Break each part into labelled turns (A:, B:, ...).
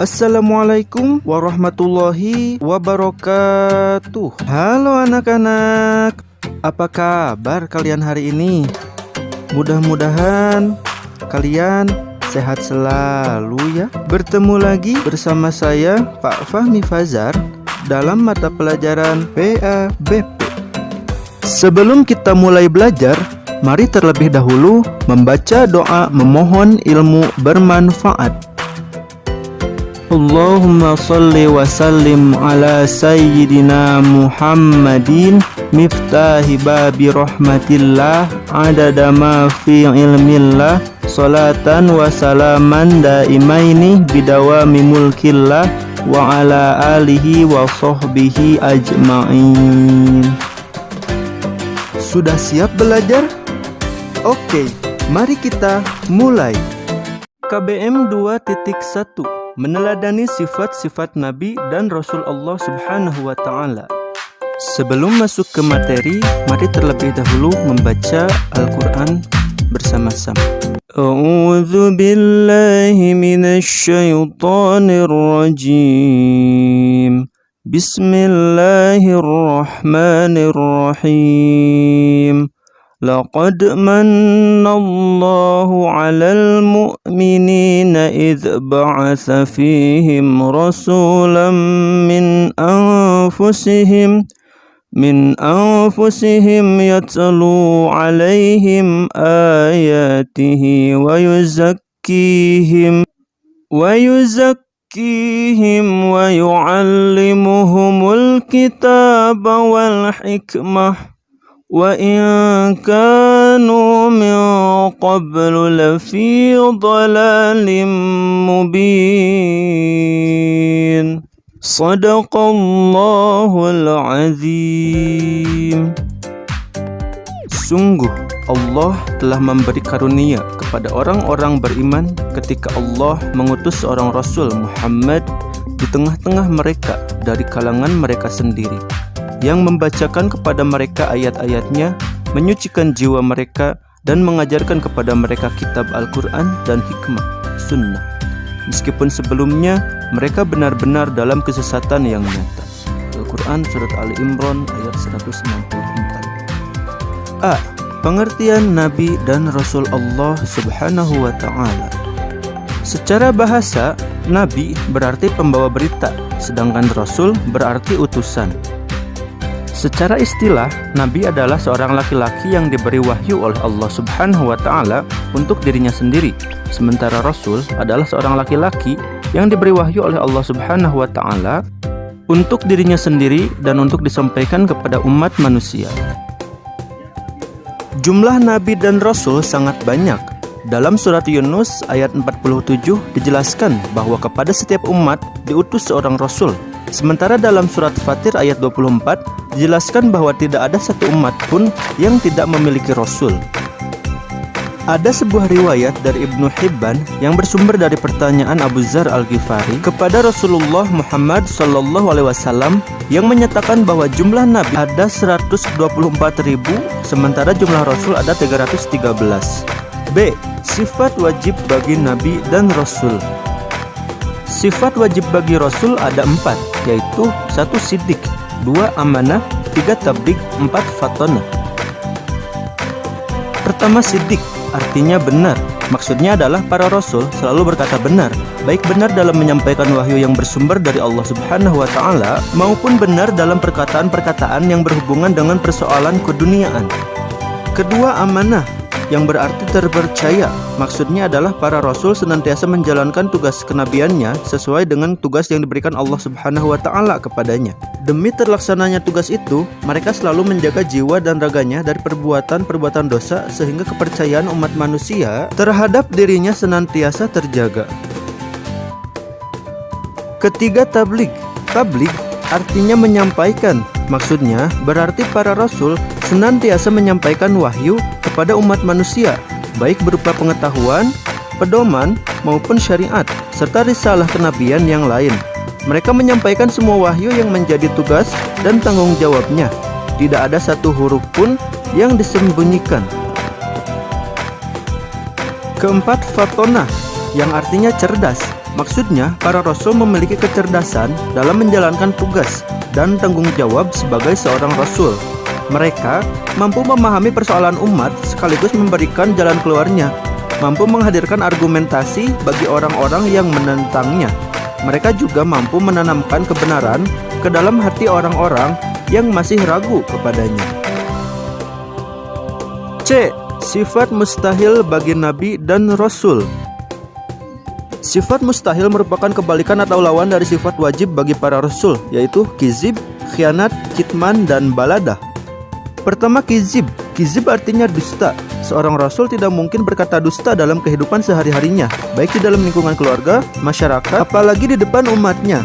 A: Assalamualaikum warahmatullahi wabarakatuh. Halo anak-anak, apa kabar kalian hari ini? Mudah-mudahan kalian sehat selalu ya. Bertemu lagi bersama saya Pak Fahmi Fazar dalam mata pelajaran PABP. Sebelum kita mulai belajar, mari terlebih dahulu membaca doa memohon ilmu bermanfaat. Allahumma salli wa sallim ala sayyidina Muhammadin miftahi babi rahmatillah adada ma fi ilmillah salatan wa salaman daimaini bidawami mulkillah wa ala alihi wa sahbihi ajma'in. Sudah siap belajar? Oke, mari kita mulai. KBM 2.1 Meneladani sifat-sifat Nabi dan Rasul Allah Subhanahu wa Ta'ala. Sebelum masuk ke materi, mari terlebih dahulu membaca Al-Quran bersama-sama. A'udzu billahi minasy syaithanir rajim. Bismillahirrahmanirrahim. Laqad manna Allahu 'alal mu'minina idh ba'atsa fihim rasulan min anfusihim yatlu 'alaihim ayatihi wa yuzakkihim wa yu'allimuhumul kitaba wal hikmah wa in kanu min qablu lafi dhalalin mubin. Shadaqallahul azim. Sungguh Allah telah memberi karunia kepada orang-orang beriman ketika Allah mengutus seorang Rasul Muhammad di tengah-tengah mereka dari kalangan mereka sendiri, yang membacakan kepada mereka ayat-ayatnya, menyucikan jiwa mereka, dan mengajarkan kepada mereka kitab Al-Quran dan hikmah, sunnah. Meskipun sebelumnya mereka benar-benar dalam kesesatan yang nyata. Al-Quran Surat Ali Imran ayat 164. A. Pengertian Nabi dan Rasul Allah Subhanahu wa Ta'ala. Secara bahasa, Nabi berarti pembawa berita, sedangkan Rasul berarti utusan. Secara istilah, Nabi adalah seorang laki-laki yang diberi wahyu oleh Allah Subhanahu wa Ta'ala untuk dirinya sendiri, sementara Rasul adalah seorang laki-laki yang diberi wahyu oleh Allah Subhanahu wa Ta'ala untuk dirinya sendiri dan untuk disampaikan kepada umat manusia. Jumlah Nabi dan Rasul sangat banyak. Dalam surat Yunus ayat 47 dijelaskan bahwa kepada setiap umat diutus seorang Rasul. Sementara dalam surat Fatir ayat 24 dijelaskan bahwa tidak ada satu umat pun yang tidak memiliki Rasul. Ada sebuah riwayat dari Ibnu Hibban yang bersumber dari pertanyaan Abu Dzar Al-Ghifari kepada Rasulullah Muhammad SAW yang menyatakan bahwa jumlah Nabi ada 124.000 sementara jumlah Rasul ada 313. B. Sifat wajib bagi Nabi dan Rasul. Sifat wajib bagi Rasul ada 4, yaitu 1. Siddiq, 2. Amanah, 3. Tabligh, 4. Fatonah. Pertama, Siddiq, artinya benar. Maksudnya adalah para Rasul selalu berkata benar, baik benar dalam menyampaikan wahyu yang bersumber dari Allah Subhanahu wa Ta'ala maupun benar dalam perkataan-perkataan yang berhubungan dengan persoalan keduniaan. Kedua, amanah, yang berarti terpercaya. Maksudnya adalah para Rasul senantiasa menjalankan tugas kenabiannya sesuai dengan tugas yang diberikan Allah Subhanahu wa Ta'ala kepadanya. Demi terlaksananya tugas itu, mereka selalu menjaga jiwa dan raganya dari perbuatan-perbuatan dosa sehingga kepercayaan umat manusia terhadap dirinya senantiasa terjaga. Ketiga, tabligh. Tabligh artinya menyampaikan. Maksudnya berarti para Rasul senantiasa menyampaikan wahyu kepada umat manusia, baik berupa pengetahuan, pedoman, maupun syariat, serta risalah kenabian yang lain. Mereka menyampaikan semua wahyu yang menjadi tugas dan tanggung jawabnya. Tidak ada satu huruf pun yang disembunyikan. Keempat, fatonah, yang artinya cerdas. Maksudnya, para rasul memiliki kecerdasan dalam menjalankan tugas dan tanggung jawab sebagai seorang rasul. Mereka mampu memahami persoalan umat sekaligus memberikan jalan keluarnya, mampu menghadirkan argumentasi bagi orang-orang yang menentangnya. Mereka juga mampu menanamkan kebenaran ke dalam hati orang-orang yang masih ragu kepadanya. C. Sifat mustahil bagi Nabi dan Rasul. Sifat mustahil merupakan kebalikan atau lawan dari sifat wajib bagi para rasul, yaitu kizib, khianat, kitman, dan baladah. Pertama, kizib. Kizib artinya dusta. Seorang rasul tidak mungkin berkata dusta dalam kehidupan sehari-harinya, baik di dalam lingkungan keluarga, masyarakat, apalagi di depan umatnya.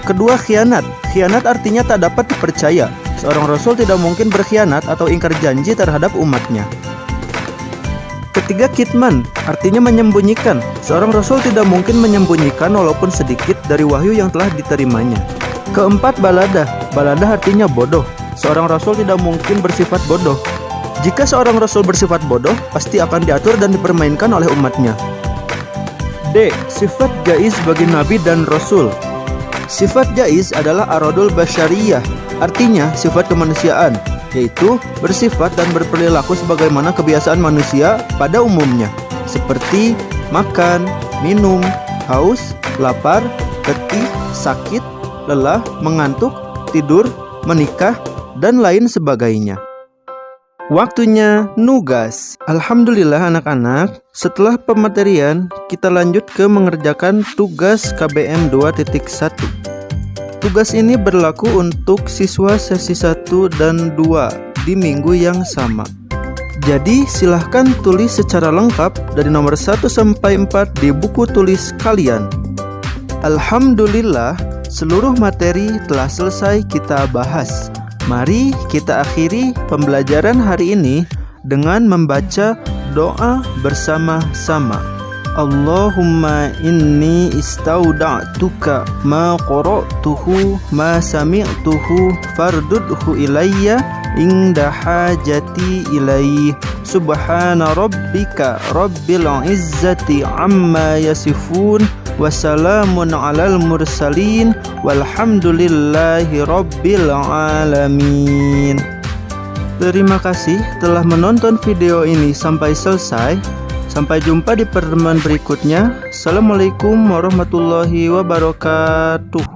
A: Kedua, khianat. Khianat artinya tak dapat dipercaya. Seorang rasul tidak mungkin berkhianat atau ingkar janji terhadap umatnya. Ketiga, kitman, artinya menyembunyikan. Seorang rasul tidak mungkin menyembunyikan walaupun sedikit dari wahyu yang telah diterimanya. Keempat, baladah. Baladah artinya bodoh. Seorang rasul tidak mungkin bersifat bodoh. Jika seorang rasul bersifat bodoh, pasti akan diatur dan dipermainkan oleh umatnya. D. Sifat jaiz bagi Nabi dan Rasul. Sifat jaiz adalah aradul basyariyah, artinya sifat kemanusiaan, yaitu bersifat dan berperilaku sebagaimana kebiasaan manusia pada umumnya, seperti makan, minum, haus, lapar, letih, sakit, lelah, mengantuk, tidur, menikah, dan lain sebagainya. Waktunya nugas. Alhamdulillah anak-anak, setelah pematerian kita lanjut ke mengerjakan tugas KBM 2.1. Tugas ini berlaku untuk siswa sesi 1 dan 2 di minggu yang sama. Jadi silahkan tulis secara lengkap dari nomor 1 sampai 4 di buku tulis kalian. Alhamdulillah, seluruh materi telah selesai kita bahas. Mari kita akhiri pembelajaran hari ini dengan membaca doa bersama-sama. Allahumma inni istauda'tuka ma qara'tuhu ma sami'tuhu fardudhu ilayya inda hajati ilaih. Subhana rabbika rabbil izzati amma yasifun wassalamun alal mursalin walhamdulillahi rabbil alamin. Terima kasih telah menonton video ini sampai selesai. Sampai jumpa di pertemuan berikutnya. Assalamualaikum warahmatullahi wabarakatuh.